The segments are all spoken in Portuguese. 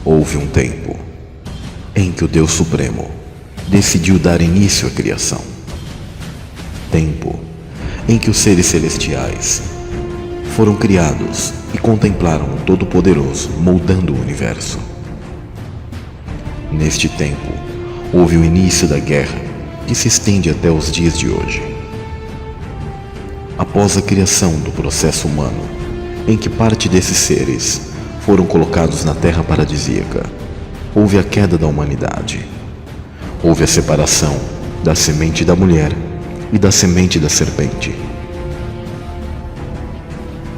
Houve um tempo em que o Deus Supremo decidiu dar início à criação. Tempo em que os seres celestiais foram criados e contemplaram o Todo-Poderoso moldando o universo. Neste tempo, houve o início da guerra que se estende até os dias de hoje. Após a criação do processo humano, em que parte desses seres foram colocados na terra paradisíaca, houve a queda da humanidade. Houve a separação da semente da mulher e da semente da serpente.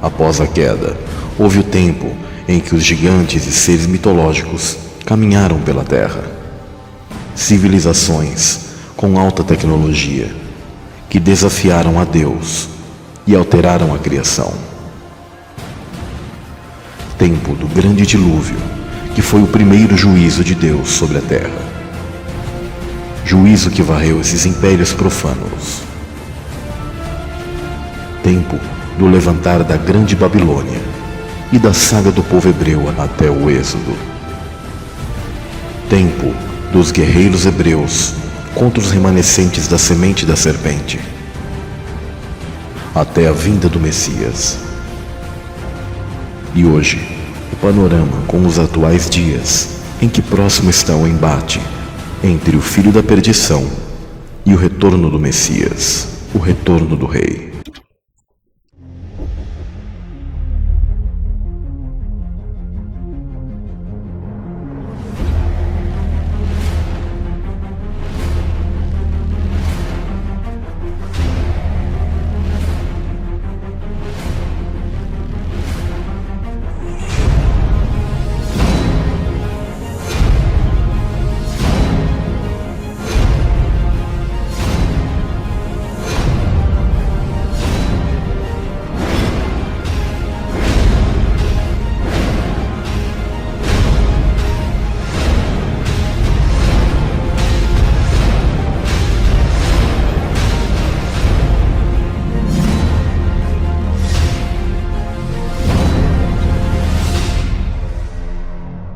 Após a queda, houve o tempo em que os gigantes e seres mitológicos caminharam pela terra. Civilizações com alta tecnologia que desafiaram a Deus e alteraram a criação. Tempo do grande dilúvio, que foi o primeiro juízo de Deus sobre a terra. Juízo que varreu esses impérios profanos. Tempo do levantar da grande Babilônia e da saga do povo hebreu até o Êxodo. Tempo dos guerreiros hebreus contra os remanescentes da semente da serpente, até a vinda do Messias. E hoje, o panorama com os atuais dias, em que próximo está o embate entre o filho da perdição e o retorno do Messias, o retorno do Rei.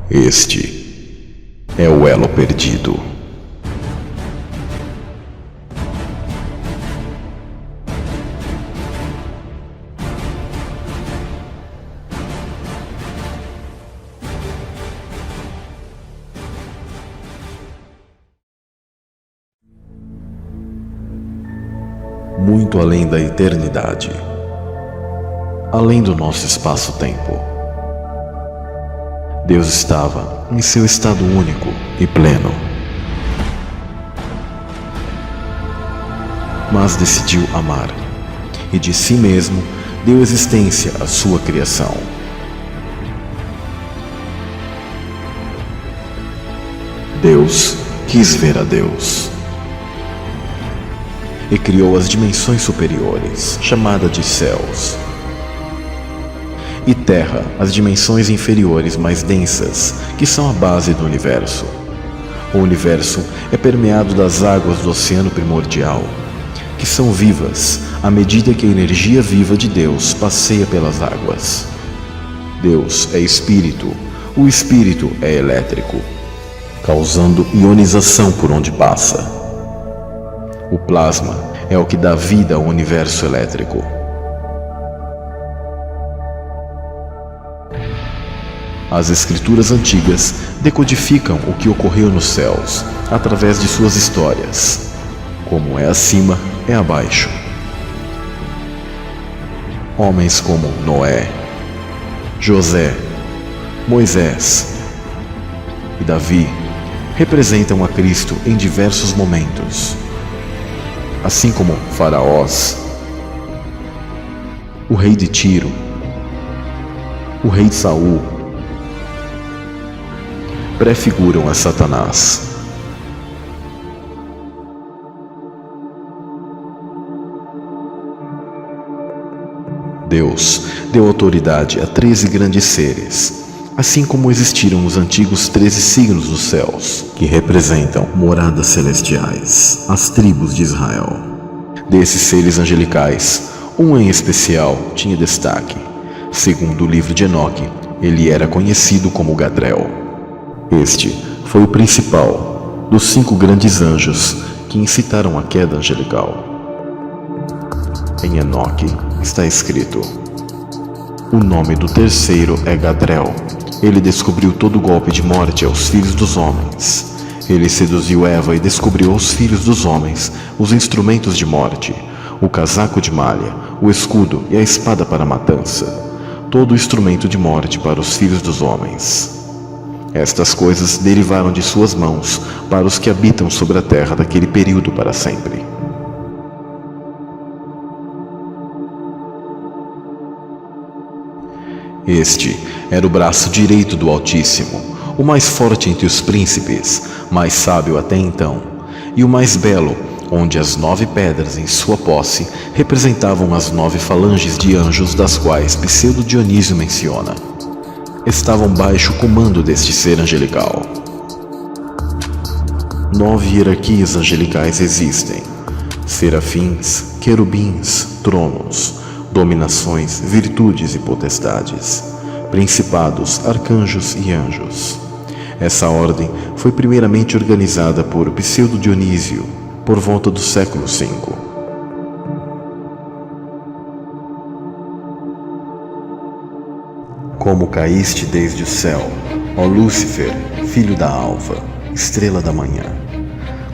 Este é o elo perdido. Muito além da eternidade, além do nosso espaço-tempo, Deus estava em seu estado único e pleno, mas decidiu amar e de si mesmo deu existência à sua criação. Deus quis ver a Deus e criou as dimensões superiores, chamadas de céus, e terra, as dimensões inferiores mais densas, que são a base do universo. O universo é permeado das águas do oceano primordial, que são vivas à medida que a energia viva de Deus passeia pelas águas. Deus é espírito, o espírito é elétrico, causando ionização por onde passa. O plasma é o que dá vida ao universo elétrico. As escrituras antigas decodificam o que ocorreu nos céus através de suas histórias. Como é acima, é abaixo. Homens como Noé, José, Moisés e Davi representam a Cristo em diversos momentos, assim como faraós, o rei de Tiro, o rei de Saul, prefiguram a Satanás. Deus deu autoridade a 13 grandes seres, assim como existiram os antigos 13 signos dos céus, que representam moradas celestiais, as tribos de Israel. Desses seres angelicais, um em especial tinha destaque. Segundo o livro de Enoque, ele era conhecido como Gadriel. Este foi o principal dos 5 grandes anjos que incitaram a queda angelical. Em Enoque está escrito: o nome do terceiro é Gadriel. Ele descobriu todo o golpe de morte aos filhos dos homens. Ele seduziu Eva e descobriu aos filhos dos homens os instrumentos de morte, o casaco de malha, o escudo e a espada para a matança, todo o instrumento de morte para os filhos dos homens. Estas coisas derivaram de suas mãos para os que habitam sobre a terra daquele período para sempre. Este era o braço direito do Altíssimo, o mais forte entre os príncipes, mais sábio até então, e o mais belo, onde as 9 pedras em sua posse representavam as 9 falanges de anjos das quais Pseudo Dionísio menciona. Estavam baixo o comando deste ser angelical. 9 hierarquias angelicais existem: serafins, querubins, tronos, dominações, virtudes e potestades, principados, arcanjos e anjos. Essa ordem foi primeiramente organizada por Pseudo Dionísio por volta do século V. Como caíste desde o céu, ó Lúcifer, filho da alva, estrela da manhã.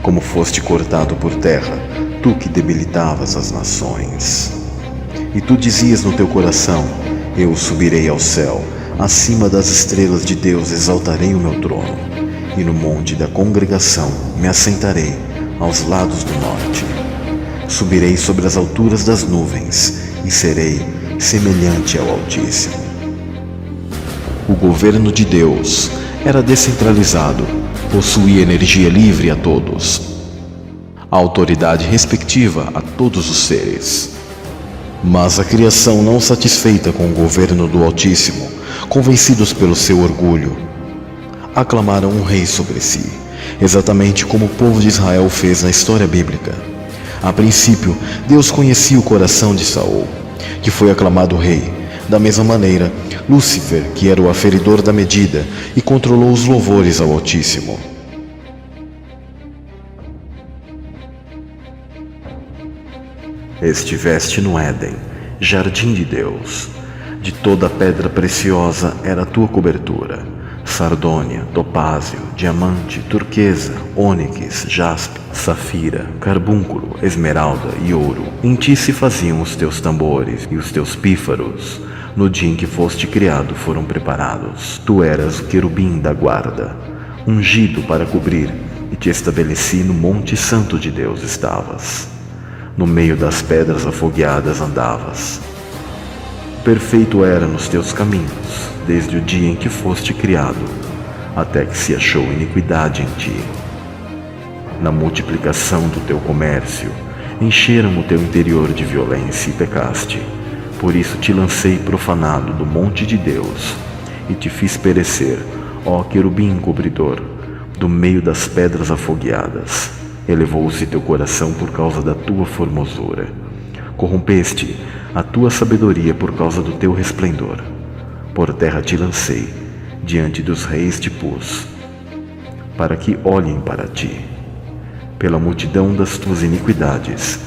Como foste cortado por terra, tu que debilitavas as nações. E tu dizias no teu coração: eu subirei ao céu, acima das estrelas de Deus exaltarei o meu trono, e no monte da congregação me assentarei aos lados do norte. Subirei sobre as alturas das nuvens, e serei semelhante ao Altíssimo. O governo de Deus era descentralizado, possuía energia livre a todos, a autoridade respectiva a todos os seres. Mas a criação, não satisfeita com o governo do Altíssimo, convencidos pelo seu orgulho, aclamaram um rei sobre si, exatamente como o povo de Israel fez na história bíblica. A princípio, Deus conhecia o coração de Saul, que foi aclamado rei. Da mesma maneira, Lúcifer, que era o aferidor da medida, e controlou os louvores ao Altíssimo. Estiveste no Éden, jardim de Deus. De toda pedra preciosa era a tua cobertura: sardônia, topázio, diamante, turquesa, ônix, jaspe, safira, carbúnculo, esmeralda e ouro. Em ti se faziam os teus tambores, e os teus pífaros, no dia em que foste criado, foram preparados. Tu eras o querubim da guarda, ungido para cobrir, e te estabeleci no monte santo de Deus estavas. No meio das pedras afogueadas andavas. Perfeito era nos teus caminhos, desde o dia em que foste criado, até que se achou iniquidade em ti. Na multiplicação do teu comércio, encheram o teu interior de violência e pecaste. Por isso te lancei profanado do monte de Deus, e te fiz perecer, ó querubim cobridor, do meio das pedras afogueadas. Elevou-se teu coração por causa da tua formosura. Corrompeste a tua sabedoria por causa do teu resplendor. Por terra te lancei, diante dos reis te pus, para que olhem para ti. Pela multidão das tuas iniquidades,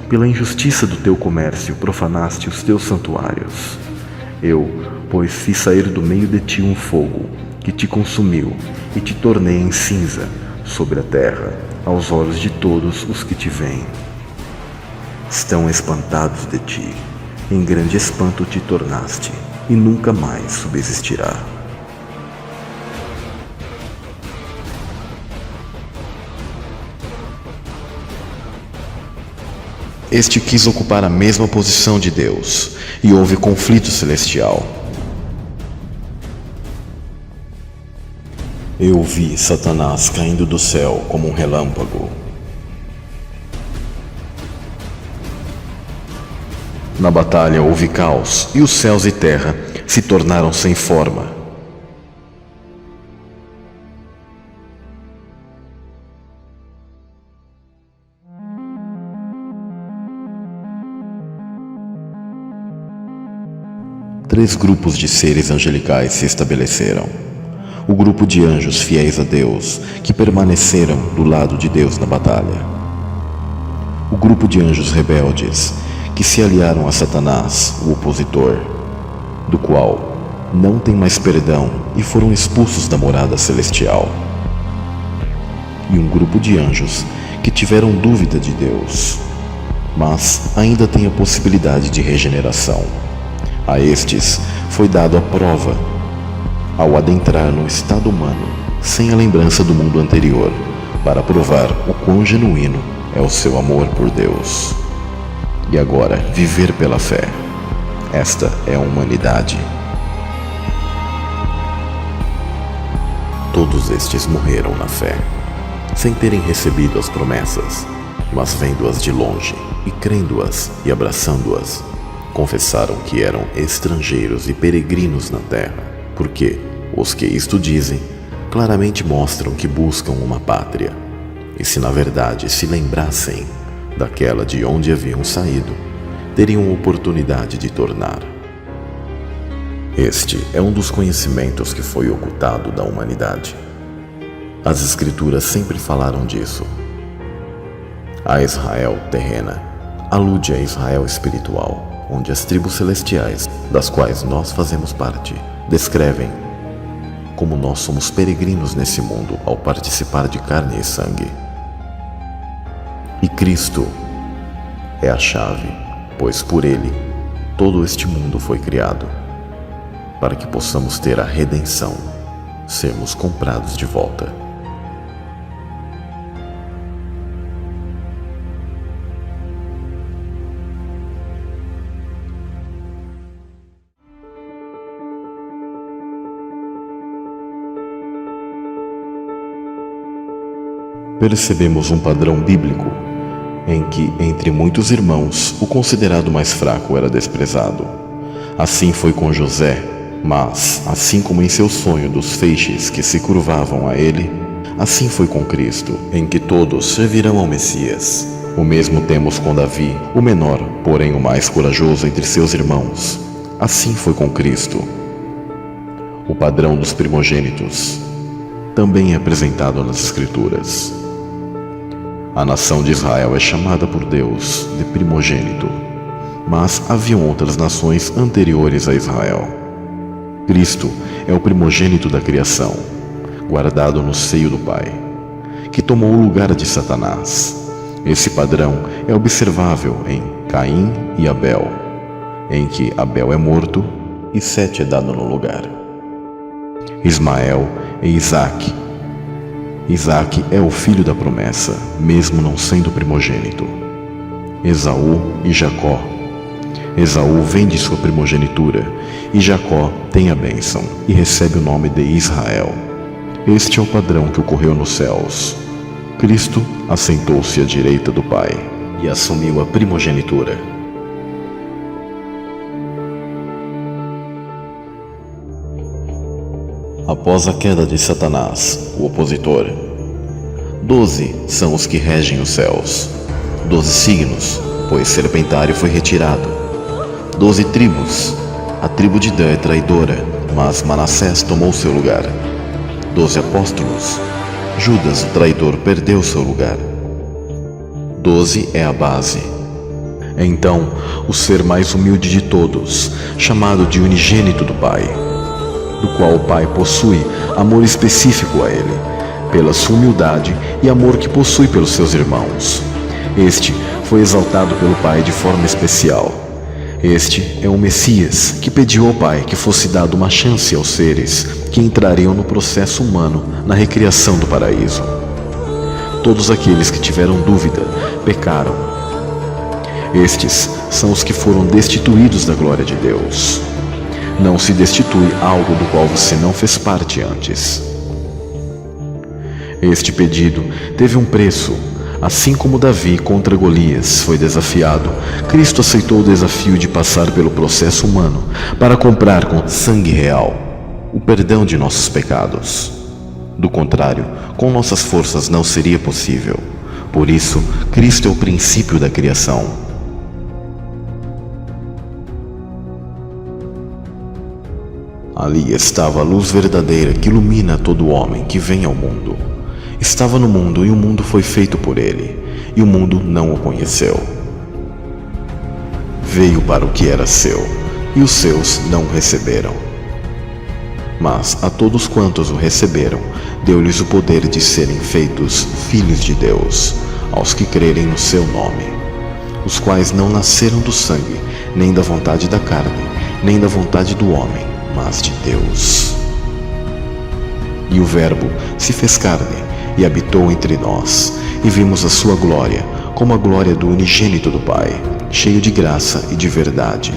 pela injustiça do teu comércio, profanaste os teus santuários. Eu, pois, fiz sair do meio de ti um fogo, que te consumiu, e te tornei em cinza sobre a terra, aos olhos de todos os que te veem. Estão espantados de ti, em grande espanto te tornaste, e nunca mais subsistirá. Este quis ocupar a mesma posição de Deus, e houve conflito celestial. Eu vi Satanás caindo do céu como um relâmpago. Na batalha houve caos, e os céus e terra se tornaram sem forma. Três grupos de seres angelicais se estabeleceram. o grupo de anjos fiéis a Deus, que permaneceram do lado de Deus na batalha. O grupo de anjos rebeldes, que se aliaram a Satanás, o opositor, do qual não tem mais perdão e foram expulsos da morada celestial. E um grupo de anjos que tiveram dúvida de Deus, mas ainda têm a possibilidade de regeneração. A estes foi dado a prova ao adentrar no estado humano, sem a lembrança do mundo anterior, para provar o quão genuíno é o seu amor por Deus. E agora, viver pela fé. Esta é a humanidade. Todos estes morreram na fé, sem terem recebido as promessas, mas vendo-as de longe e crendo-as e abraçando-as, confessaram que eram estrangeiros e peregrinos na terra, porque os que isto dizem claramente mostram que buscam uma pátria, e se na verdade se lembrassem daquela de onde haviam saído, teriam oportunidade de tornar. Este é um dos conhecimentos que foi ocultado da humanidade. As Escrituras sempre falaram disso. A Israel terrena alude a Israel espiritual, onde as tribos celestiais, das quais nós fazemos parte, descrevem como nós somos peregrinos nesse mundo ao participar de carne e sangue. E Cristo é a chave, pois por Ele todo este mundo foi criado, para que possamos ter a redenção, sermos comprados de volta. Percebemos um padrão bíblico em que, entre muitos irmãos, o considerado mais fraco era desprezado. Assim foi com José, mas, assim como em seu sonho dos feixes que se curvavam a ele, assim foi com Cristo, em que todos servirão ao Messias. O mesmo temos com Davi, o menor, porém o mais corajoso entre seus irmãos. Assim foi com Cristo. O padrão dos primogênitos também é apresentado nas Escrituras. A nação de Israel é chamada por Deus de primogênito, mas haviam outras nações anteriores a Israel. Cristo é o primogênito da criação, guardado no seio do Pai, que tomou o lugar de Satanás. Esse padrão é observável em Caim e Abel, em que Abel é morto e Sete é dado no lugar. Ismael e Isaque. Isaque é o filho da promessa, mesmo não sendo primogênito. Esaú e Jacó. Esaú vem de sua primogenitura, e Jacó tem a bênção e recebe o nome de Israel. Este é o padrão que ocorreu nos céus. Cristo assentou-se à direita do Pai e assumiu a primogenitura. Após a queda de Satanás, o opositor, 12 são os que regem os céus, 12 signos, pois Serpentário foi retirado, 12 tribos, a tribo de Dan é traidora, mas Manassés tomou seu lugar, 12 apóstolos, Judas, o traidor, perdeu seu lugar, 12 é a base. Então, o ser mais humilde de todos, chamado de unigênito do Pai, do qual o Pai possui amor específico a ele, pela sua humildade e amor que possui pelos seus irmãos. Este foi exaltado pelo Pai de forma especial. Este é o Messias que pediu ao Pai que fosse dado uma chance aos seres que entrariam no processo humano na recriação do paraíso. Todos aqueles que tiveram dúvida pecaram. Estes são os que foram destituídos da glória de Deus. Não se destitui algo do qual você não fez parte antes. Este pedido teve um preço. Assim como Davi contra Golias foi desafiado, Cristo aceitou o desafio de passar pelo processo humano para comprar com sangue real o perdão de nossos pecados. Do contrário, com nossas forças não seria possível. Por isso, Cristo é o princípio da criação. Ali estava a luz verdadeira que ilumina todo homem que vem ao mundo. Estava no mundo e o mundo foi feito por ele, e o mundo não o conheceu. Veio para o que era seu, e os seus não o receberam. Mas a todos quantos o receberam, deu-lhes o poder de serem feitos filhos de Deus, aos que crerem no seu nome, os quais não nasceram do sangue, nem da vontade da carne, nem da vontade do homem, mas de Deus. E o Verbo se fez carne e habitou entre nós, e vimos a sua glória, como a glória do unigênito do Pai, cheio de graça e de verdade.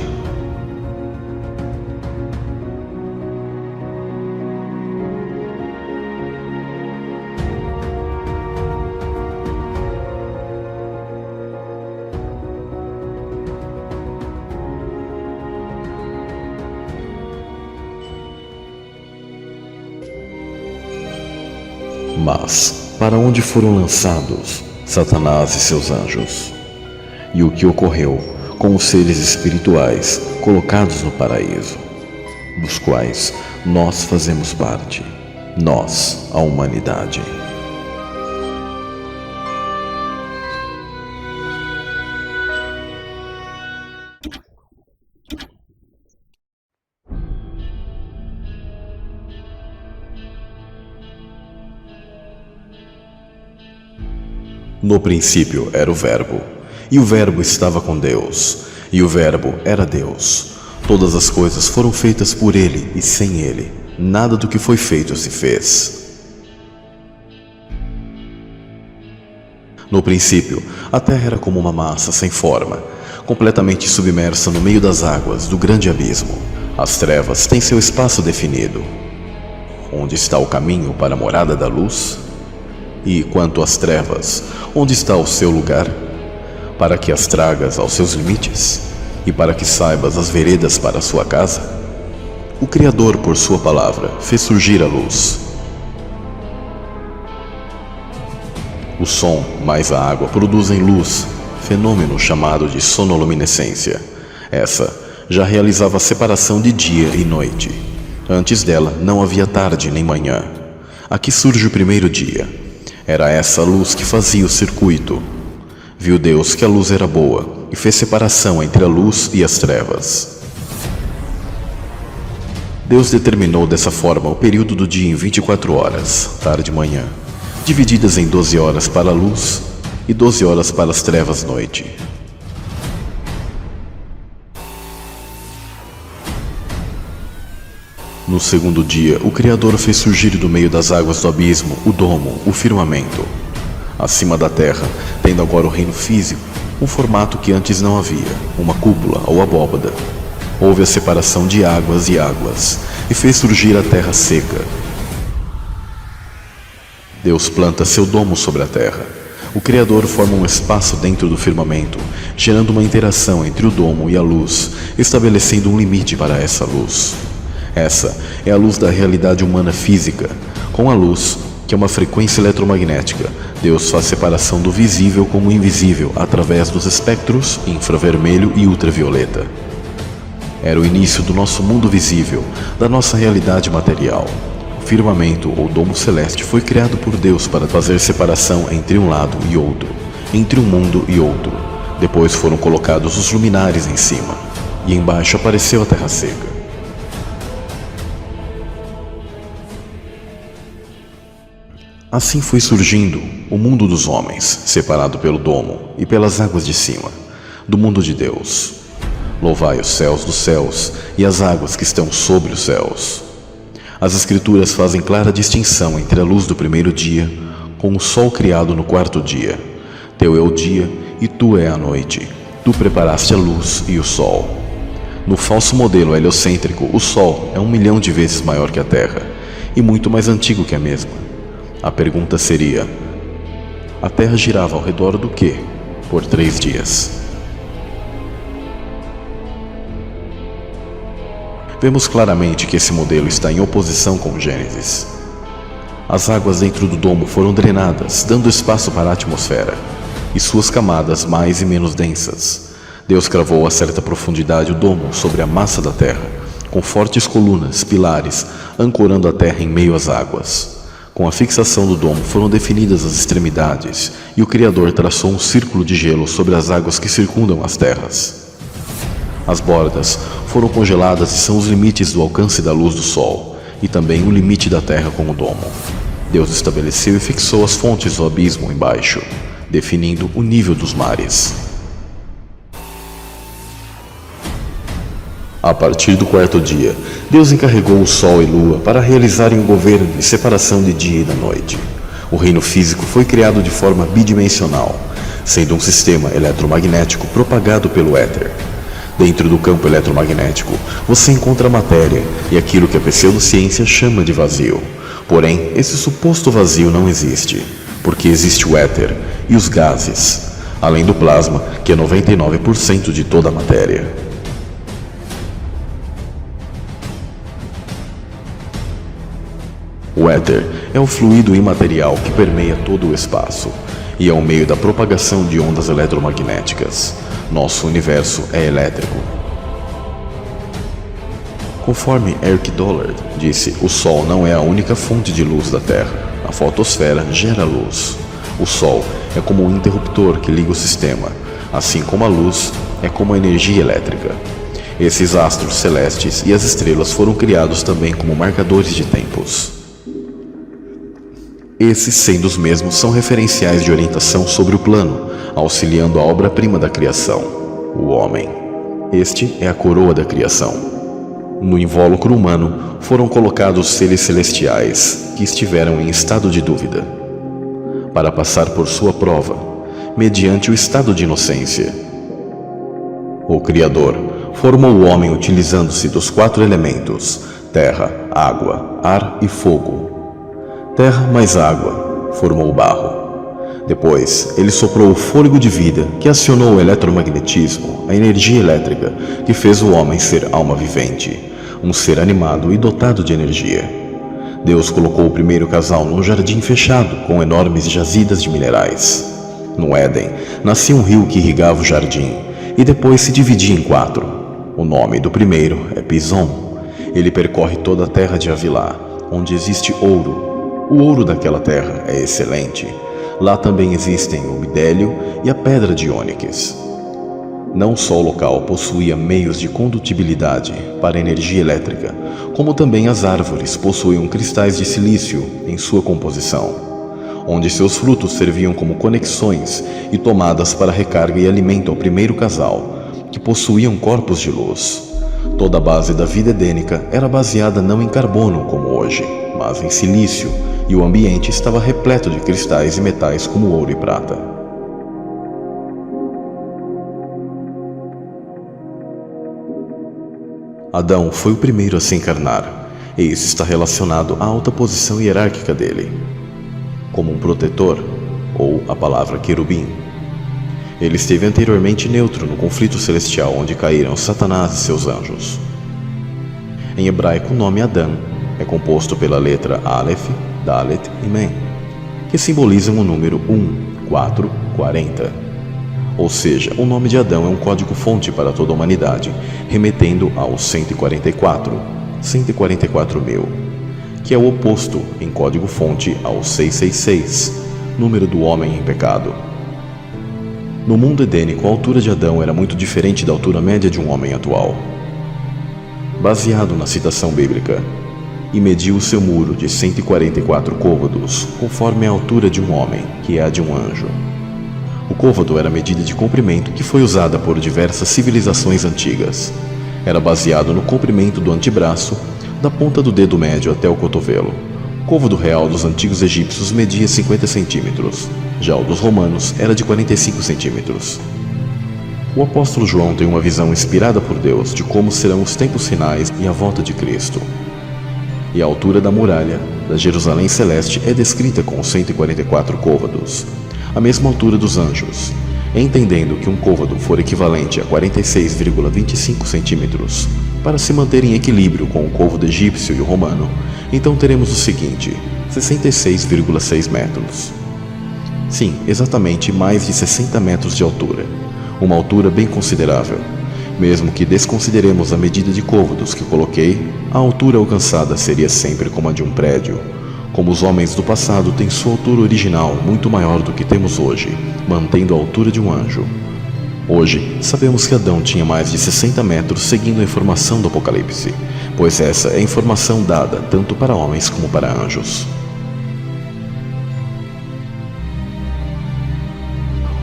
Mas para onde foram lançados Satanás e seus anjos? E o que ocorreu com os seres espirituais colocados no paraíso, dos quais nós fazemos parte, nós, a humanidade? No princípio era o Verbo, e o Verbo estava com Deus, e o Verbo era Deus. Todas as coisas foram feitas por ele, e sem ele, nada do que foi feito se fez. No princípio, a terra era como uma massa sem forma, completamente submersa no meio das águas do grande abismo. As trevas têm seu espaço definido. Onde está o caminho para a morada da luz? E quanto às trevas, onde está o seu lugar? Para que as tragas aos seus limites? E para que saibas as veredas para a sua casa? O Criador, por sua palavra, fez surgir a luz. O som mais a água produzem luz, fenômeno chamado de sonoluminescência. Essa já realizava a separação de dia e noite. Antes dela não havia tarde nem manhã. Aqui surge o primeiro dia. Era essa a luz que fazia o circuito. Viu Deus que a luz era boa e fez separação entre a luz e as trevas. Deus determinou dessa forma o período do dia em 24 horas, tarde e manhã, divididas em 12 horas para a luz e 12 horas para as trevas, noite. No segundo dia, o Criador fez surgir do meio das águas do abismo o domo, o firmamento. Acima da terra, tendo agora o reino físico, um formato que antes não havia, uma cúpula ou abóbada. Houve a separação de águas e águas, e fez surgir a terra seca. Deus planta seu domo sobre a terra. O Criador forma um espaço dentro do firmamento, gerando uma interação entre o domo e a luz, estabelecendo um limite para essa luz. Essa é a luz da realidade humana física. Com a luz, que é uma frequência eletromagnética, Deus faz separação do visível como invisível através dos espectros infravermelho e ultravioleta. Era o início do nosso mundo visível, da nossa realidade material. O firmamento ou domo celeste foi criado por Deus para fazer separação entre um lado e outro, entre um mundo e outro. Depois foram colocados os luminares em cima, e embaixo apareceu a terra seca. Assim foi surgindo o mundo dos homens, separado pelo domo e pelas águas de cima, do mundo de Deus. Louvai os céus dos céus e as águas que estão sobre os céus. As Escrituras fazem clara distinção entre a luz do primeiro dia com o sol criado no quarto dia. Teu é o dia e tu é a noite. Tu preparaste a luz e o sol. No falso modelo heliocêntrico, o sol é 1 milhão de vezes maior que a Terra e muito mais antigo que a mesma. A pergunta seria: a Terra girava ao redor do quê por 3 dias? Vemos claramente que esse modelo está em oposição com Gênesis. As águas dentro do domo foram drenadas, dando espaço para a atmosfera e suas camadas mais e menos densas. Deus cravou a certa profundidade o domo sobre a massa da terra, com fortes colunas, pilares, ancorando a terra em meio às águas. Com a fixação do domo foram definidas as extremidades, e o Criador traçou um círculo de gelo sobre as águas que circundam as terras. As bordas foram congeladas e são os limites do alcance da luz do sol, e também o limite da terra com o domo. Deus estabeleceu e fixou as fontes do abismo embaixo, definindo o nível dos mares. A partir do quarto dia, Deus encarregou o sol e lua para realizarem o governo de separação de dia e da noite. O reino físico foi criado de forma bidimensional, sendo um sistema eletromagnético propagado pelo éter. Dentro do campo eletromagnético, você encontra a matéria e aquilo que a pseudociência chama de vazio. Porém, esse suposto vazio não existe, porque existe o éter e os gases, além do plasma, que é 99% de toda a matéria. O éter é o fluido imaterial que permeia todo o espaço e é o meio da propagação de ondas eletromagnéticas. Nosso universo é elétrico. Conforme Eric Dollard disse, o Sol não é a única fonte de luz da Terra. A fotosfera gera luz. O Sol é como um interruptor que liga o sistema, assim como a luz é como a energia elétrica. Esses astros celestes e as estrelas foram criados também como marcadores de tempos. Esses, sendo os mesmos, são referenciais de orientação sobre o plano, auxiliando a obra-prima da criação, o homem. Este é a coroa da criação. No invólucro humano foram colocados seres celestiais que estiveram em estado de dúvida, para passar por sua prova, mediante o estado de inocência. O Criador formou o homem utilizando-se dos 4 elementos: terra, água, ar e fogo. Terra mais água formou o barro. Depois, ele soprou o fôlego de vida, que acionou o eletromagnetismo, a energia elétrica, que fez o homem ser alma vivente, um ser animado e dotado de energia. Deus colocou o primeiro casal num jardim fechado, com enormes jazidas de minerais. No Éden, nascia um rio que irrigava o jardim, e depois se dividia em 4. O nome do primeiro é Pison. Ele percorre toda a terra de Havilá, onde existe ouro. O ouro daquela terra é excelente. Lá também existem o bidélio e a pedra de ônix. Não só o local possuía meios de condutibilidade para energia elétrica, como também as árvores possuíam cristais de silício em sua composição, onde seus frutos serviam como conexões e tomadas para recarga e alimento ao primeiro casal, que possuíam corpos de luz. Toda a base da vida edênica era baseada não em carbono como hoje, mas em silício, e o ambiente estava repleto de cristais e metais como ouro e prata. Adão foi o primeiro a se encarnar, e isso está relacionado à alta posição hierárquica dele, como um protetor, ou a palavra querubim. Ele esteve anteriormente neutro no conflito celestial onde caíram Satanás e seus anjos. Em hebraico, o nome Adão é composto pela letra Aleph, Dalet e Mem, que simbolizam o número 1, 4, 40. Ou seja, o nome de Adão é um código-fonte para toda a humanidade, remetendo ao 144, 144.000, que é o oposto em código-fonte ao 666, número do homem em pecado. No mundo edênico, a altura de Adão era muito diferente da altura média de um homem atual. Baseado na citação bíblica, e mediu o seu muro de 144 côvados, conforme a altura de um homem, que é a de um anjo. O côvado era a medida de comprimento que foi usada por diversas civilizações antigas. Era baseado no comprimento do antebraço, da ponta do dedo médio até o cotovelo. O côvado real dos antigos egípcios media 50 centímetros, já o dos romanos era de 45 centímetros. O apóstolo João tem uma visão inspirada por Deus de como serão os tempos finais e a volta de Cristo. E a altura da muralha da Jerusalém Celeste é descrita com 144 côvados, a mesma altura dos anjos, entendendo que um côvado for equivalente a 46,25 centímetros, para se manter em equilíbrio com o côvado egípcio e o romano, então teremos o seguinte: 66,6 metros. Sim, exatamente mais de 60 metros de altura, uma altura bem considerável. Mesmo que desconsideremos a medida de côvados que coloquei, a altura alcançada seria sempre como a de um prédio. Como os homens do passado têm sua altura original muito maior do que temos hoje, mantendo a altura de um anjo. Hoje, sabemos que Adão tinha mais de 60 metros seguindo a informação do Apocalipse, pois essa é a informação dada tanto para homens como para anjos.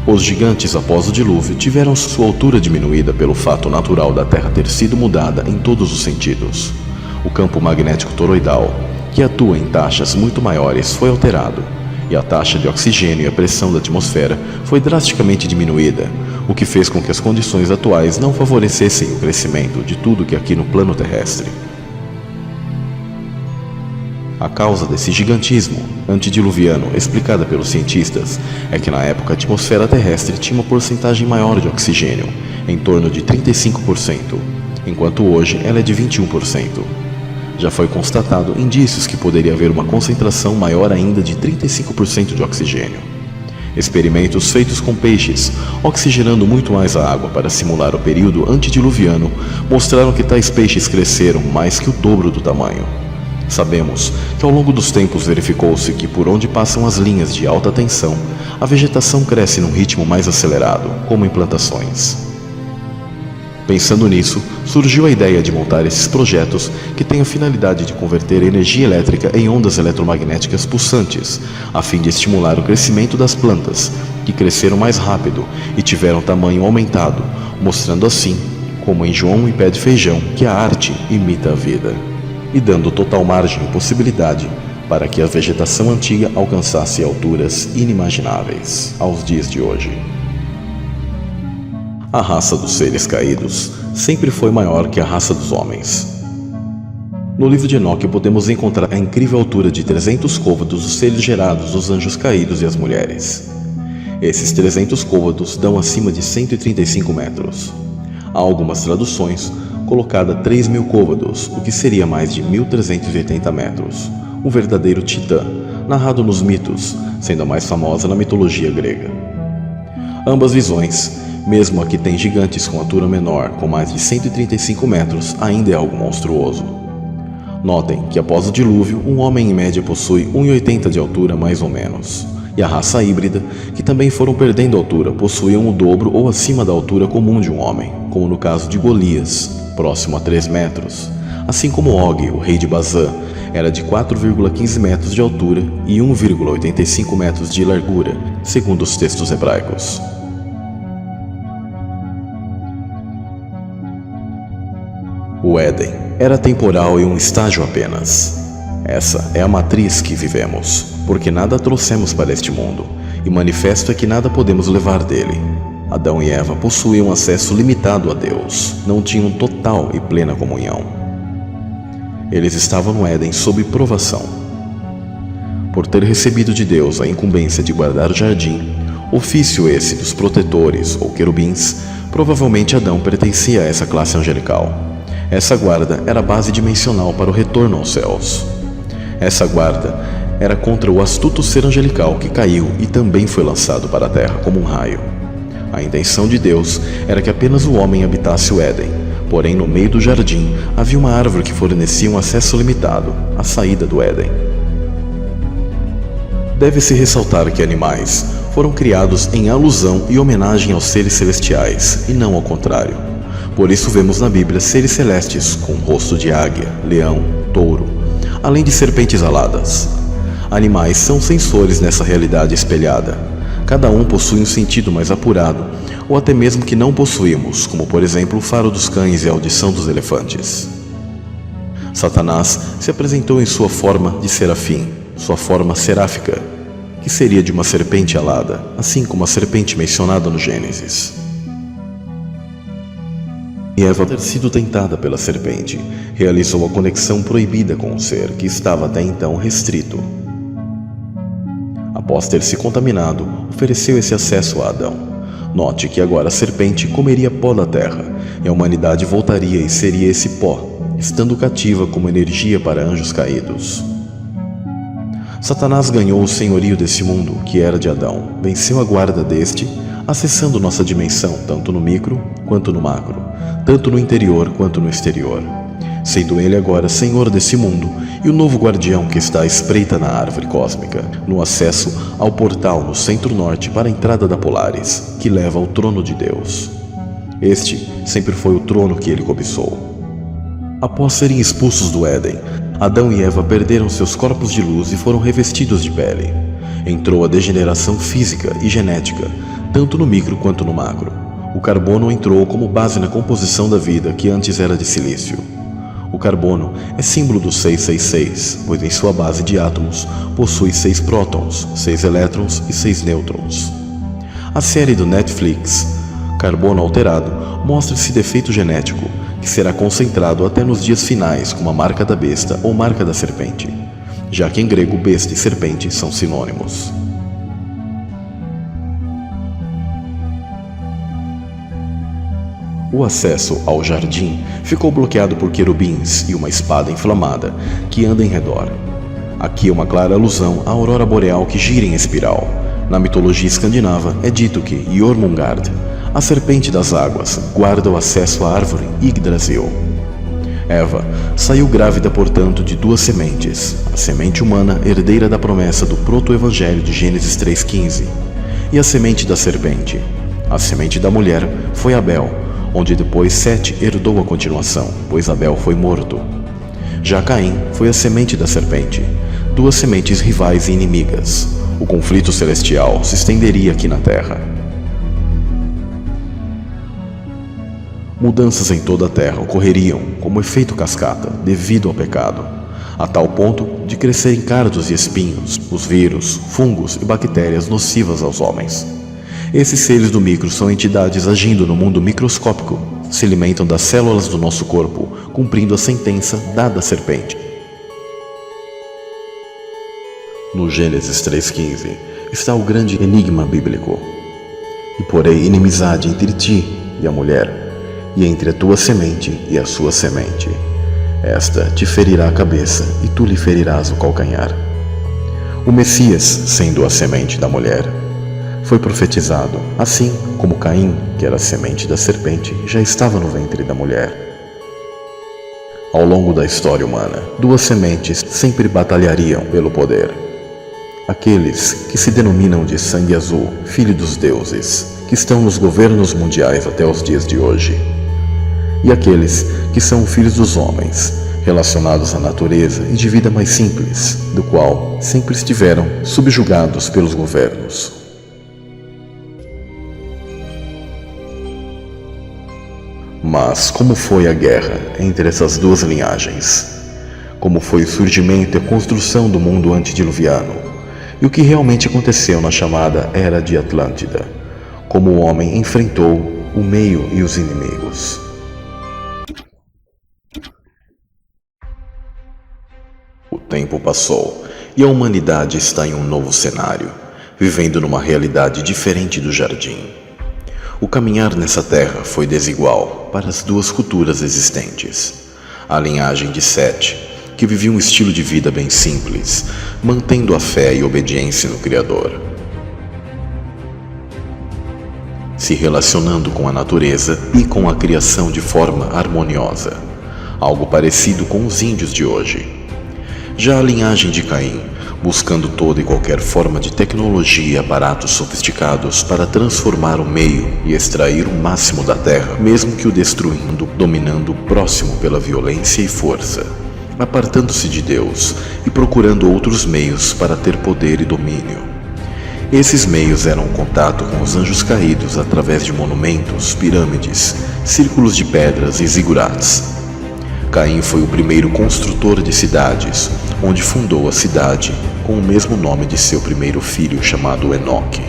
Os gigantes após o dilúvio tiveram sua altura diminuída pelo fato natural da Terra ter sido mudada em todos os sentidos. O campo magnético toroidal, que atua em taxas muito maiores, foi alterado, e a taxa de oxigênio e a pressão da atmosfera foi drasticamente diminuída, o que fez com que as condições atuais não favorecessem o crescimento de tudo que aqui no plano terrestre. A causa desse gigantismo antediluviano, explicada pelos cientistas, é que na época a atmosfera terrestre tinha uma porcentagem maior de oxigênio, em torno de 35%, enquanto hoje ela é de 21%. Já foi constatado indícios que poderia haver uma concentração maior ainda de 35% de oxigênio. Experimentos feitos com peixes, oxigenando muito mais a água para simular o período antediluviano, mostraram que tais peixes cresceram mais que o dobro do tamanho. Sabemos que ao longo dos tempos verificou-se que por onde passam as linhas de alta tensão, a vegetação cresce num ritmo mais acelerado, como em plantações. Pensando nisso, surgiu a ideia de montar esses projetos que têm a finalidade de converter energia elétrica em ondas eletromagnéticas pulsantes, a fim de estimular o crescimento das plantas, que cresceram mais rápido e tiveram tamanho aumentado, mostrando assim, como em João e Pé de Feijão, que a arte imita a vida, e dando total margem e possibilidade para que a vegetação antiga alcançasse alturas inimagináveis aos dias de hoje. A raça dos seres caídos sempre foi maior que a raça dos homens. No livro de Enoque podemos encontrar a incrível altura de 300 côvados dos seres gerados dos anjos caídos e as mulheres. Esses 300 côvados dão acima de 135 metros. Há algumas traduções colocada 3.000 côvados, o que seria mais de 1.380 metros. Um verdadeiro titã, narrado nos mitos, sendo a mais famosa na mitologia grega. Ambas visões, mesmo a que tem gigantes com altura menor, com mais de 135 metros, ainda é algo monstruoso. Notem que após o dilúvio, um homem em média possui 1,80 de altura mais ou menos. E a raça híbrida, que também foram perdendo altura, possuíam o dobro ou acima da altura comum de um homem, como no caso de Golias, próximo a 3 metros, assim como Og, o rei de Bazã, era de 4,15 metros de altura e 1,85 metros de largura, segundo os textos hebraicos. O Éden era temporal e um estágio apenas. Essa é a matriz que vivemos, porque nada trouxemos para este mundo, e manifesto é que nada podemos levar dele. Adão e Eva possuíam acesso limitado a Deus, não tinham total e plena comunhão. Eles estavam no Éden sob provação. Por ter recebido de Deus a incumbência de guardar o jardim, ofício esse dos protetores ou querubins, provavelmente Adão pertencia a essa classe angelical. Essa guarda era a base dimensional para o retorno aos céus. Essa guarda era contra o astuto ser angelical que caiu e também foi lançado para a terra como um raio. A intenção de Deus era que apenas o homem habitasse o Éden, porém no meio do jardim havia uma árvore que fornecia um acesso limitado, a saída do Éden. Deve-se ressaltar que animais foram criados em alusão e homenagem aos seres celestiais, e não ao contrário. Por isso vemos na Bíblia seres celestes com rosto de águia, leão, touro, além de serpentes aladas. Animais são sensores nessa realidade espelhada. Cada um possui um sentido mais apurado, ou até mesmo que não possuímos, como por exemplo o faro dos cães e a audição dos elefantes. Satanás se apresentou em sua forma de serafim, sua forma seráfica, que seria de uma serpente alada, assim como a serpente mencionada no Gênesis. E Eva, ter sido tentada pela serpente, realizou a conexão proibida com o ser que estava até então restrito. Após ter se contaminado, ofereceu esse acesso a Adão. Note que agora a serpente comeria pó da terra, e a humanidade voltaria e seria esse pó, estando cativa como energia para anjos caídos. Satanás ganhou o senhorio desse mundo, que era de Adão, venceu a guarda deste, acessando nossa dimensão tanto no micro quanto no macro, tanto no interior quanto no exterior, sendo ele agora senhor desse mundo e o novo guardião que está à espreita na árvore cósmica, no acesso ao portal no centro-norte para a entrada da Polaris, que leva ao trono de Deus. Este sempre foi o trono que ele cobiçou. Após serem expulsos do Éden, Adão e Eva perderam seus corpos de luz e foram revestidos de pele. Entrou a degeneração física e genética, tanto no micro quanto no macro. O carbono entrou como base na composição da vida que antes era de silício. O carbono é símbolo do 666, pois em sua base de átomos possui 6 prótons, 6 elétrons e 6 nêutrons. A série do Netflix, Carbono Alterado, mostra esse defeito genético, que será concentrado até nos dias finais como a marca da besta ou marca da serpente, já que em grego besta e serpente são sinônimos. O acesso ao jardim ficou bloqueado por querubins e uma espada inflamada que anda em redor. Aqui é uma clara alusão à aurora boreal que gira em espiral. Na mitologia escandinava é dito que Jormungand, a serpente das águas, guarda o acesso à árvore Yggdrasil. Eva saiu grávida, portanto, de 2 sementes, a semente humana herdeira da promessa do proto-evangelho de Gênesis 3,15, e a semente da serpente. A semente da mulher foi Abel, onde depois Sete herdou a continuação, pois Abel foi morto. Já Caim foi a semente da serpente, 2 sementes rivais e inimigas. O conflito celestial se estenderia aqui na Terra. Mudanças em toda a Terra ocorreriam como efeito cascata devido ao pecado, a tal ponto de crescerem cardos e espinhos, os vírus, fungos e bactérias nocivas aos homens. Esses seres do micro são entidades agindo no mundo microscópico, se alimentam das células do nosso corpo, cumprindo a sentença dada à serpente. No Gênesis 3,15 está o grande enigma bíblico. E porei inimizade entre ti e a mulher, e entre a tua semente e a sua semente. Esta te ferirá a cabeça e tu lhe ferirás o calcanhar. O Messias, sendo a semente da mulher, foi profetizado, assim como Caim, que era a semente da serpente, já estava no ventre da mulher. Ao longo da história humana, 2 sementes sempre batalhariam pelo poder. Aqueles que se denominam de sangue azul, filho dos deuses, que estão nos governos mundiais até os dias de hoje. E aqueles que são filhos dos homens, relacionados à natureza e de vida mais simples, do qual sempre estiveram subjugados pelos governos. Mas como foi a guerra entre essas 2 linhagens? Como foi o surgimento e a construção do mundo antediluviano? E o que realmente aconteceu na chamada Era de Atlântida? Como o homem enfrentou o meio e os inimigos? O tempo passou e a humanidade está em um novo cenário, vivendo numa realidade diferente do jardim. O caminhar nessa terra foi desigual para as 2 culturas existentes. A linhagem de Sete, que vivia um estilo de vida bem simples, mantendo a fé e obediência no Criador, se relacionando com a natureza e com a criação de forma harmoniosa, algo parecido com os índios de hoje. Já a linhagem de Caim, buscando toda e qualquer forma de tecnologia e aparatos sofisticados para transformar o meio e extrair o máximo da terra, mesmo que o destruindo, dominando o próximo pela violência e força, apartando-se de Deus e procurando outros meios para ter poder e domínio. Esses meios eram o contato com os anjos caídos através de monumentos, pirâmides, círculos de pedras e zigurates. Caim foi o primeiro construtor de cidades, onde fundou a cidade com o mesmo nome de seu primeiro filho, chamado Enoque.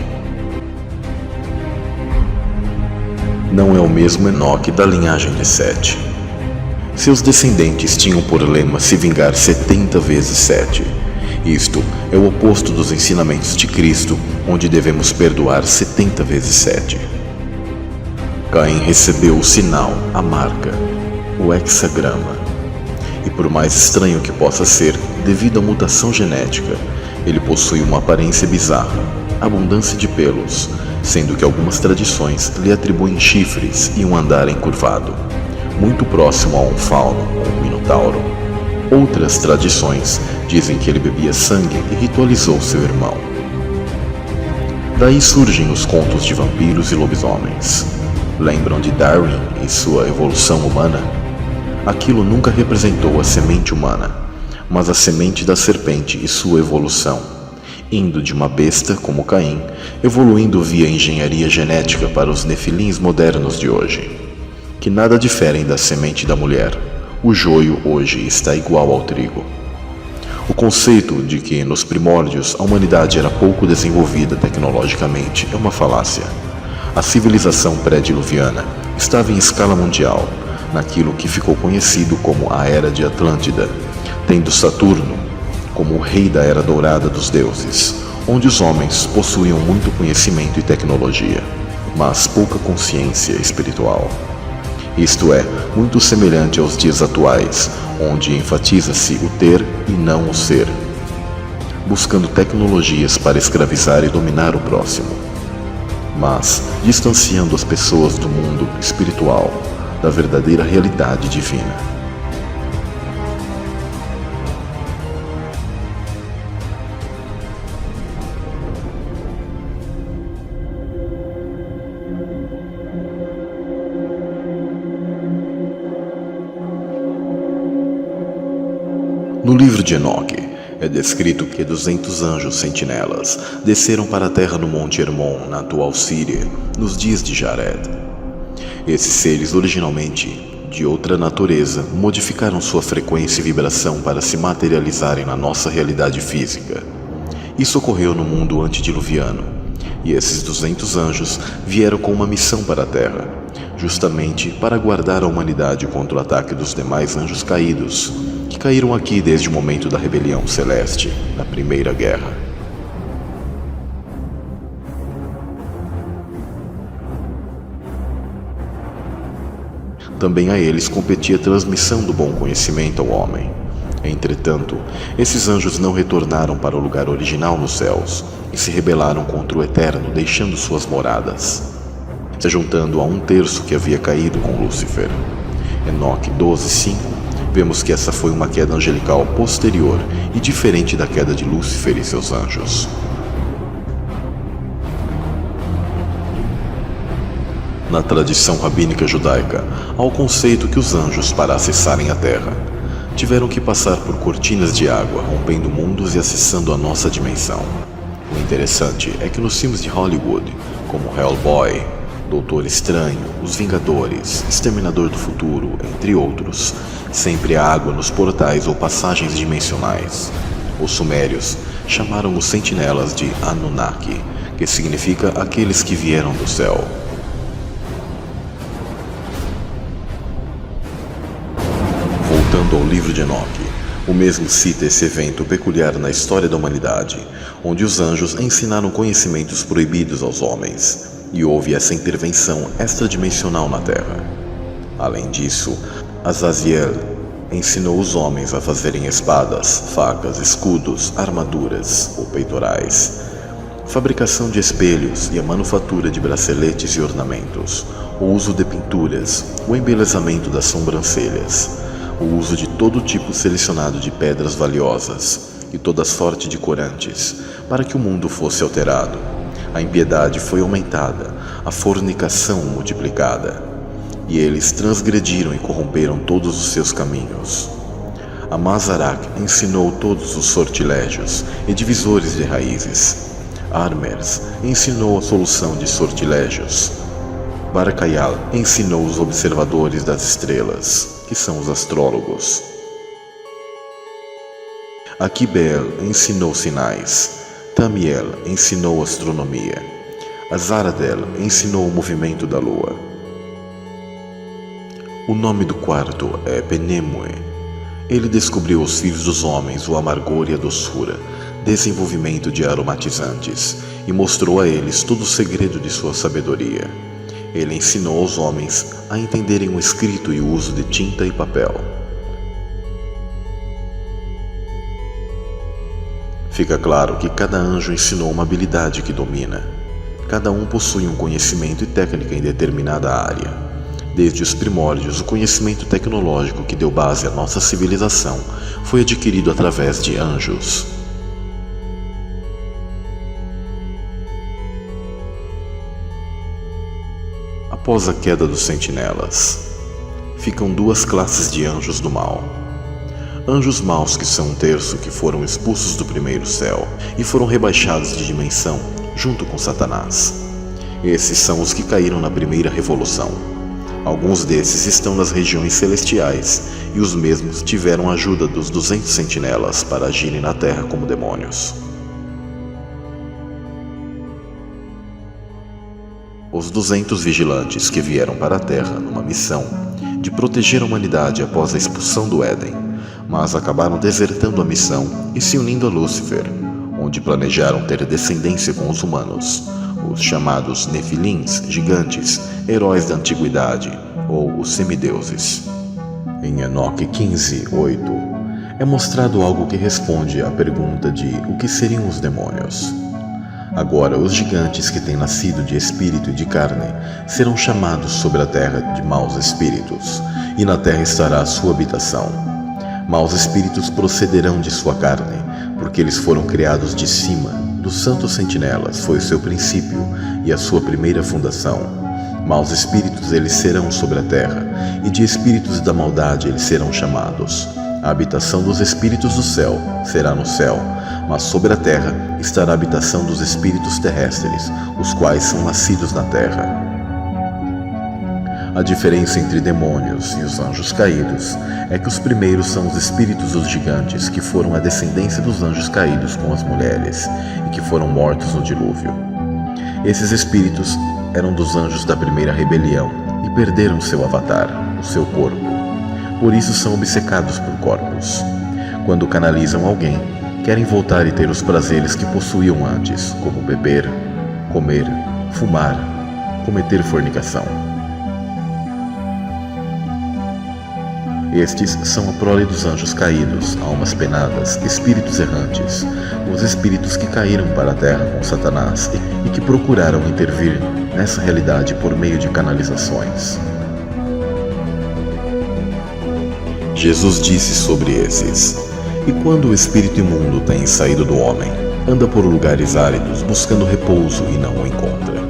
Não é o mesmo Enoque da linhagem de Sete. Seus descendentes tinham por lema se vingar 70 vezes 7. Isto é o oposto dos ensinamentos de Cristo, onde devemos perdoar 70 vezes 7. Caim recebeu o sinal, a marca, o hexagrama. E por mais estranho que possa ser, devido à mutação genética, ele possui uma aparência bizarra, abundância de pelos sendo que algumas tradições lhe atribuem chifres e um andar encurvado, muito próximo a um fauno ou um minotauro. Outras tradições dizem que ele bebia sangue e ritualizou seu irmão. Daí surgem os contos de vampiros e lobisomens. Lembram de Darwin e sua evolução humana? Aquilo nunca representou a semente humana, mas a semente da serpente e sua evolução, indo de uma besta como Caim, evoluindo via engenharia genética para os nefilins modernos de hoje, que nada diferem da semente da mulher. O joio hoje está igual ao trigo. O conceito de que nos primórdios a humanidade era pouco desenvolvida tecnologicamente é uma falácia. A civilização pré-diluviana estava em escala mundial, naquilo que ficou conhecido como a Era de Atlântida, tendo Saturno como o rei da Era Dourada dos deuses, onde os homens possuíam muito conhecimento e tecnologia, mas pouca consciência espiritual. Isto é, muito semelhante aos dias atuais, onde enfatiza-se o ter e não o ser, buscando tecnologias para escravizar e dominar o próximo, mas distanciando as pessoas do mundo espiritual, da verdadeira realidade divina. No livro de Enoque, é descrito que 200 anjos sentinelas desceram para a terra no Monte Hermon, na atual Síria, nos dias de Jared. Esses seres, originalmente de outra natureza, modificaram sua frequência e vibração para se materializarem na nossa realidade física. Isso ocorreu no mundo antediluviano, e esses 200 anjos vieram com uma missão para a Terra, justamente para guardar a humanidade contra o ataque dos demais anjos caídos, que caíram aqui desde o momento da rebelião celeste, na Primeira Guerra. Também a eles competia a transmissão do bom conhecimento ao homem. Entretanto, esses anjos não retornaram para o lugar original nos céus e se rebelaram contra o Eterno, deixando suas moradas, se juntando a 1/3 que havia caído com Lúcifer. Enoque 12:5. Vemos que essa foi uma queda angelical posterior e diferente da queda de Lúcifer e seus anjos. Na tradição rabínica judaica, há o conceito que os anjos, para acessarem a Terra, tiveram que passar por cortinas de água, rompendo mundos e acessando a nossa dimensão. O interessante é que nos filmes de Hollywood, como Hellboy, Doutor Estranho, Os Vingadores, Exterminador do Futuro, entre outros, sempre há água nos portais ou passagens dimensionais. Os sumérios chamaram os sentinelas de Anunnaki, que significa aqueles que vieram do céu. Voltando ao livro de Enoque, o mesmo cita esse evento peculiar na história da humanidade, onde os anjos ensinaram conhecimentos proibidos aos homens, e houve essa intervenção extradimensional na Terra. Além disso, Azaziel ensinou os homens a fazerem espadas, facas, escudos, armaduras ou peitorais, fabricação de espelhos e a manufatura de braceletes e ornamentos, o uso de pinturas, o embelezamento das sobrancelhas, o uso de todo tipo selecionado de pedras valiosas e toda sorte de corantes, para que o mundo fosse alterado. A impiedade foi aumentada, a fornicação multiplicada, e eles transgrediram e corromperam todos os seus caminhos. A Mazarak ensinou todos os sortilégios e divisores de raízes. Armers ensinou a solução de sortilégios. Barakayal ensinou os observadores das estrelas, que são os astrólogos. Akibel ensinou sinais. Tamiel ensinou astronomia. Azaradel ensinou o movimento da lua. O nome do quarto é Penemue. Ele descobriu aos filhos dos homens o amargor e a doçura, desenvolvimento de aromatizantes, e mostrou a eles todo o segredo de sua sabedoria. Ele ensinou aos homens a entenderem o escrito e o uso de tinta e papel. Fica claro que cada anjo ensinou uma habilidade que domina. Cada um possui um conhecimento e técnica em determinada área. Desde os primórdios, o conhecimento tecnológico que deu base à nossa civilização foi adquirido através de anjos. Após a queda dos sentinelas, ficam duas classes de anjos do mal. Anjos maus, que são um terço, que foram expulsos do primeiro céu e foram rebaixados de dimensão junto com Satanás. Esses são os que caíram na primeira revolução. Alguns desses estão nas regiões celestiais e os mesmos tiveram a ajuda dos 200 sentinelas para agirem na terra como demônios. Os 200 vigilantes que vieram para a Terra numa missão de proteger a humanidade após a expulsão do Éden, mas acabaram desertando a missão e se unindo a Lúcifer, onde planejaram ter descendência com os humanos, os chamados Nefilins, gigantes, heróis da antiguidade, ou os semideuses. Em Enoque 15:8, é mostrado algo que responde à pergunta de o que seriam os demônios. Agora, os gigantes que têm nascido de espírito e de carne serão chamados sobre a terra de maus espíritos, e na terra estará a sua habitação. Maus espíritos procederão de sua carne, porque eles foram criados de cima. Dos santos sentinelas foi o seu princípio e a sua primeira fundação. Maus espíritos eles serão sobre a terra, e de espíritos da maldade eles serão chamados. A habitação dos espíritos do céu será no céu, mas sobre a terra estará a habitação dos espíritos terrestres, os quais são nascidos na terra. A diferença entre demônios e os anjos caídos é que os primeiros são os espíritos dos gigantes, que foram a descendência dos anjos caídos com as mulheres e que foram mortos no dilúvio. Esses espíritos eram dos anjos da primeira rebelião e perderam seu avatar, o seu corpo. Por isso são obcecados por corpos. Quando canalizam alguém, querem voltar e ter os prazeres que possuíam antes, como beber, comer, fumar, cometer fornicação. Estes são a prole dos anjos caídos, almas penadas, espíritos errantes, os espíritos que caíram para a terra com Satanás e que procuraram intervir nessa realidade por meio de canalizações. Jesus disse sobre esses: e quando o espírito imundo tem saído do homem, anda por lugares áridos buscando repouso e não o encontra.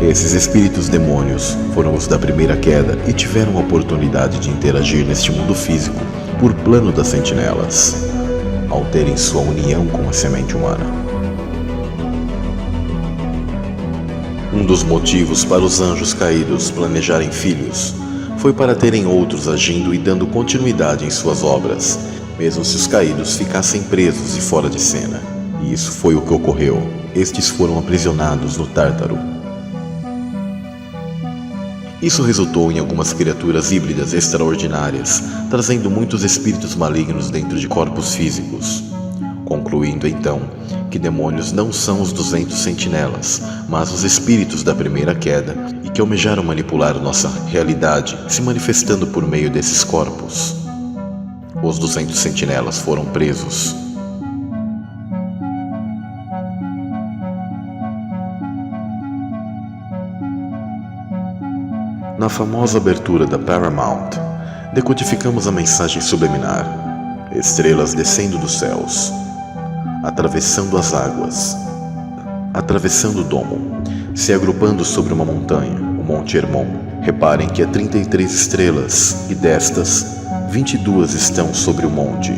Esses espíritos demônios foram os da primeira queda e tiveram a oportunidade de interagir neste mundo físico por plano das sentinelas, ao terem sua união com a semente humana. Um dos motivos para os anjos caídos planejarem filhos foi para terem outros agindo e dando continuidade em suas obras, mesmo se os caídos ficassem presos e fora de cena. E isso foi o que ocorreu. Estes foram aprisionados no Tártaro. Isso resultou em algumas criaturas híbridas extraordinárias, trazendo muitos espíritos malignos dentro de corpos físicos, concluindo então que demônios não são os 200 sentinelas, mas os espíritos da primeira queda e que almejaram manipular nossa realidade, se manifestando por meio desses corpos. Os 200 sentinelas foram presos. Na famosa abertura da Paramount, decodificamos a mensagem subliminar: estrelas descendo dos céus, atravessando as águas, atravessando o domo, se agrupando sobre uma montanha, o Monte Hermon. Reparem que há 33 estrelas, e destas, 22 estão sobre o monte,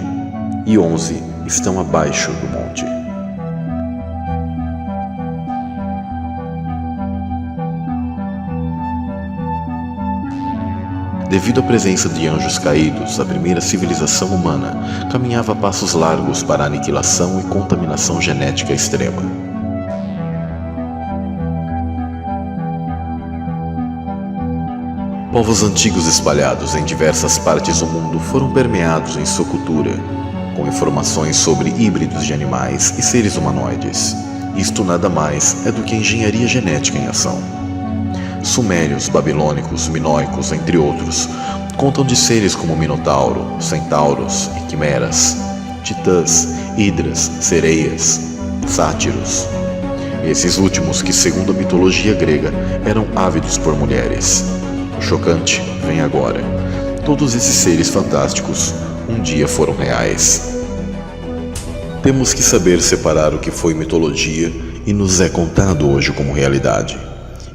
e 11 estão abaixo do monte. Devido à presença de anjos caídos, a primeira civilização humana caminhava a passos largos para a aniquilação e contaminação genética extrema. Povos antigos espalhados em diversas partes do mundo foram permeados em sua cultura, com informações sobre híbridos de animais e seres humanoides. Isto nada mais é do que engenharia genética em ação. Sumérios, babilônicos, minoicos, entre outros, contam de seres como Minotauro, centauros e quimeras, titãs, hidras, sereias, sátiros. Esses últimos que, segundo a mitologia grega, eram ávidos por mulheres. O chocante vem agora. Todos esses seres fantásticos um dia foram reais. Temos que saber separar o que foi mitologia e nos é contado hoje como realidade,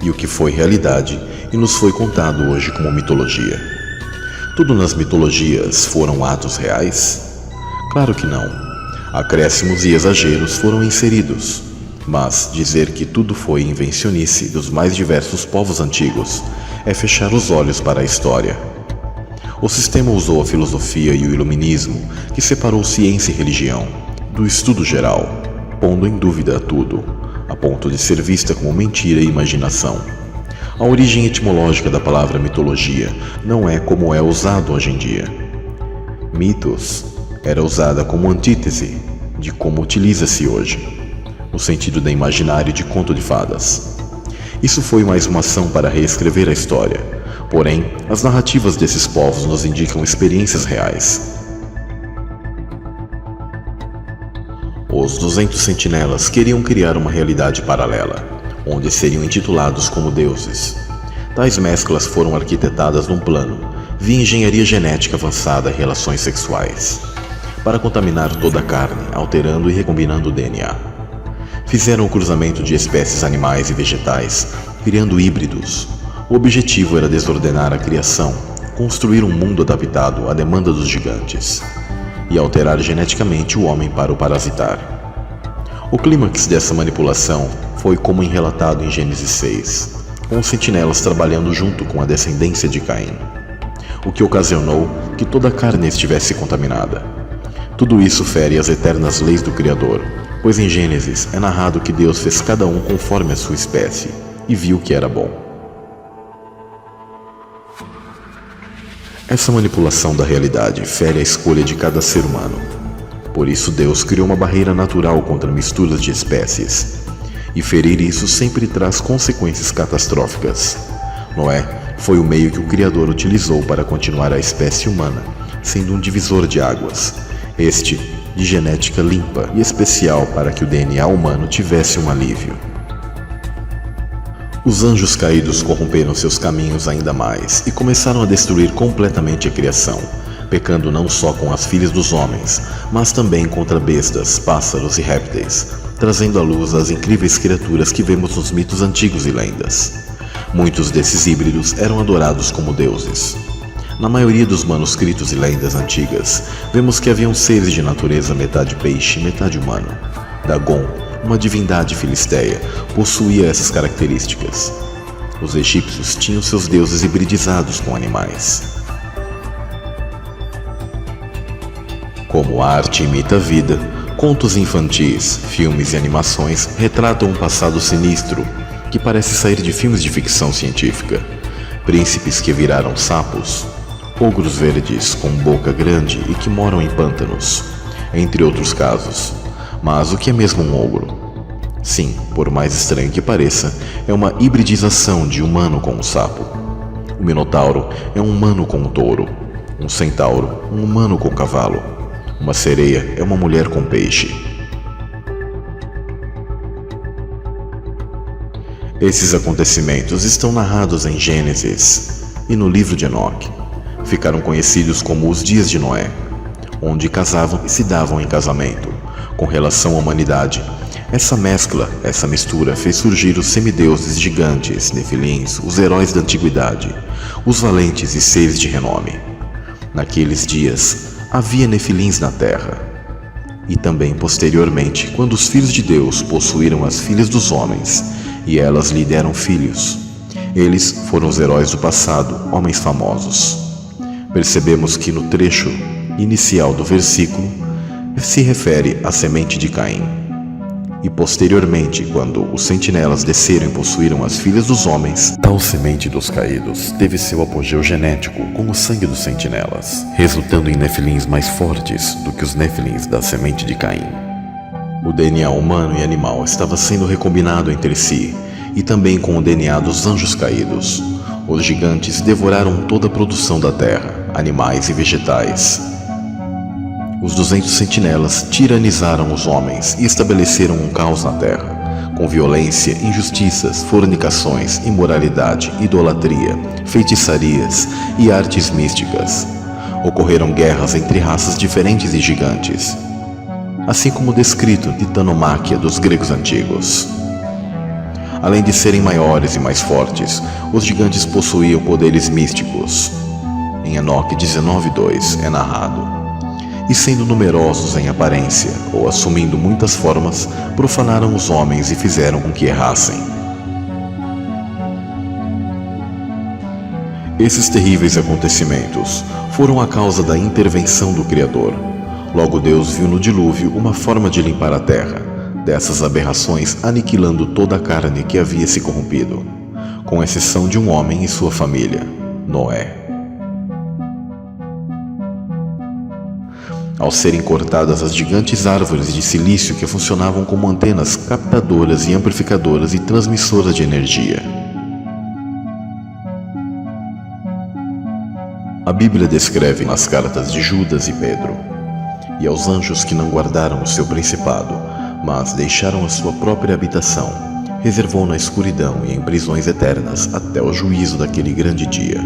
e o que foi realidade e nos foi contado hoje como mitologia. Tudo nas mitologias foram atos reais? Claro que não. Acréscimos e exageros foram inseridos, mas dizer que tudo foi invencionice dos mais diversos povos antigos é fechar os olhos para a história. O sistema usou a filosofia e o iluminismo, que separou ciência e religião, do estudo geral, pondo em dúvida tudo, a ponto de ser vista como mentira e imaginação. A origem etimológica da palavra mitologia não é como é usado hoje em dia. Mitos era usada como antítese de como utiliza-se hoje, no sentido da imaginário de conto de fadas. Isso foi mais uma ação para reescrever a história, porém, as narrativas desses povos nos indicam experiências reais. Os 200 sentinelas queriam criar uma realidade paralela, onde seriam intitulados como deuses. Tais mesclas foram arquitetadas num plano, via engenharia genética avançada e relações sexuais, para contaminar toda a carne, alterando e recombinando o DNA. Fizeram o cruzamento de espécies animais e vegetais, criando híbridos. O objetivo era desordenar a criação, construir um mundo adaptado à demanda dos gigantes, e alterar geneticamente o homem para o parasitar. O clímax dessa manipulação foi como relatado em Gênesis 6, com os sentinelas trabalhando junto com a descendência de Caim, o que ocasionou que toda a carne estivesse contaminada. Tudo isso fere as eternas leis do Criador, pois em Gênesis é narrado que Deus fez cada um conforme a sua espécie e viu que era bom. Essa manipulação da realidade fere a escolha de cada ser humano. Por isso Deus criou uma barreira natural contra misturas de espécies. E ferir isso sempre traz consequências catastróficas. Noé foi o meio que o Criador utilizou para continuar a espécie humana, sendo um divisor de águas, este de genética limpa e especial para que o DNA humano tivesse um alívio. Os anjos caídos corromperam seus caminhos ainda mais e começaram a destruir completamente a criação, pecando não só com as filhas dos homens, mas também contra bestas, pássaros e répteis, trazendo à luz as incríveis criaturas que vemos nos mitos antigos e lendas. Muitos desses híbridos eram adorados como deuses. Na maioria dos manuscritos e lendas antigas, vemos que haviam seres de natureza metade peixe e metade humano. Dagon, uma divindade filisteia, possuía essas características. Os egípcios tinham seus deuses hibridizados com animais. Como a arte imita a vida, contos infantis, filmes e animações retratam um passado sinistro que parece sair de filmes de ficção científica. Príncipes que viraram sapos, ogros verdes com boca grande e que moram em pântanos, entre outros casos. Mas o que é mesmo um ogro? Sim, por mais estranho que pareça, é uma hibridização de humano com um sapo. O minotauro é um humano com um touro, um centauro, um humano com um cavalo, uma sereia é uma mulher com peixe. Esses acontecimentos estão narrados em Gênesis e no livro de Enoque. Ficaram conhecidos como os dias de Noé, onde casavam e se davam em casamento. Com relação à humanidade, essa mistura fez surgir os semideuses gigantes, nefilins, os heróis da antiguidade, os valentes e seres de renome. Naqueles dias, havia nefilins na terra. E também posteriormente, quando os filhos de Deus possuíram as filhas dos homens, e elas lhe deram filhos. Eles foram os heróis do passado, homens famosos. Percebemos que no trecho inicial do versículo se refere à semente de Caim. E posteriormente, quando os sentinelas desceram e possuíram as filhas dos homens, tal semente dos caídos teve seu apogeu genético com o sangue dos sentinelas, resultando em nefilins mais fortes do que os nefilins da semente de Caim. O DNA humano e animal estava sendo recombinado entre si, e também com o DNA dos anjos caídos. Os gigantes devoraram toda a produção da terra, animais e vegetais. Os 200 sentinelas tiranizaram os homens e estabeleceram um caos na terra, com violência, injustiças, fornicações, imoralidade, idolatria, feitiçarias e artes místicas. Ocorreram guerras entre raças diferentes e gigantes, assim como descrito de Titanomáquia dos gregos antigos. Além de serem maiores e mais fortes, os gigantes possuíam poderes místicos. Em Enoque 19:2 é narrado: e sendo numerosos em aparência, ou assumindo muitas formas, profanaram os homens e fizeram com que errassem. Esses terríveis acontecimentos foram a causa da intervenção do Criador. Logo Deus viu no dilúvio uma forma de limpar a terra dessas aberrações, aniquilando toda a carne que havia se corrompido, com exceção de um homem e sua família, Noé. Ao serem cortadas as gigantes árvores de silício que funcionavam como antenas captadoras e amplificadoras e transmissoras de energia. A Bíblia descreve nas cartas de Judas e Pedro: e aos anjos que não guardaram o seu principado, mas deixaram a sua própria habitação, reservou na escuridão e em prisões eternas até o juízo daquele grande dia.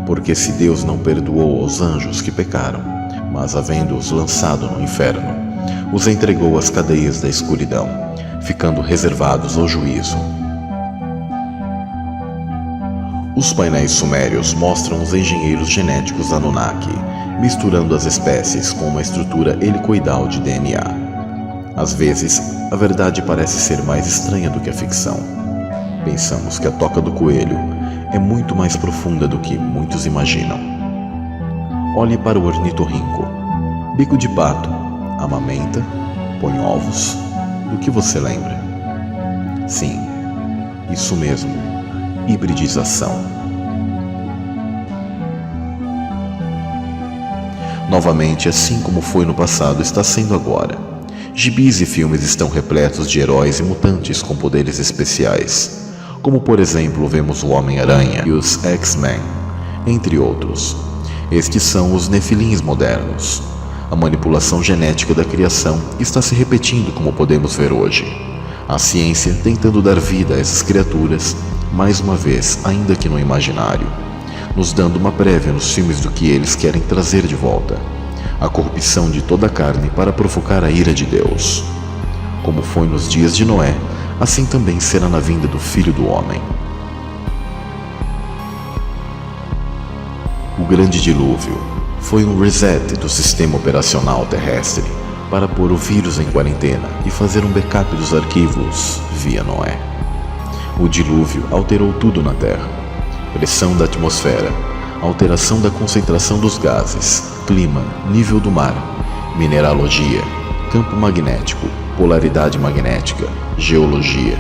Porque se Deus não perdoou aos anjos que pecaram, mas havendo-os lançado no inferno, os entregou às cadeias da escuridão, ficando reservados ao juízo. Os painéis sumérios mostram os engenheiros genéticos Anunnaki, misturando as espécies com uma estrutura helicoidal de DNA. Às vezes, a verdade parece ser mais estranha do que a ficção. Pensamos que a toca do coelho é muito mais profunda do que muitos imaginam. Olhe para o ornitorrinco. Bico de pato, amamenta, põe ovos. Do que você lembra? Sim, isso mesmo, hibridização. Novamente, assim como foi no passado, está sendo agora. Gibis e filmes estão repletos de heróis e mutantes com poderes especiais, como por exemplo vemos o Homem-Aranha e os X-Men, entre outros. Estes são os Nefilins modernos. A manipulação genética da criação está se repetindo como podemos ver hoje. A ciência tentando dar vida a essas criaturas, mais uma vez, ainda que no imaginário, nos dando uma prévia nos filmes do que eles querem trazer de volta. A corrupção de toda a carne para provocar a ira de Deus. Como foi nos dias de Noé, assim também será na vinda do Filho do Homem. O grande dilúvio foi um reset do sistema operacional terrestre para pôr o vírus em quarentena e fazer um backup dos arquivos via Noé. O dilúvio alterou tudo na Terra: pressão da atmosfera, alteração da concentração dos gases, clima, nível do mar, mineralogia, campo magnético, polaridade magnética, geologia.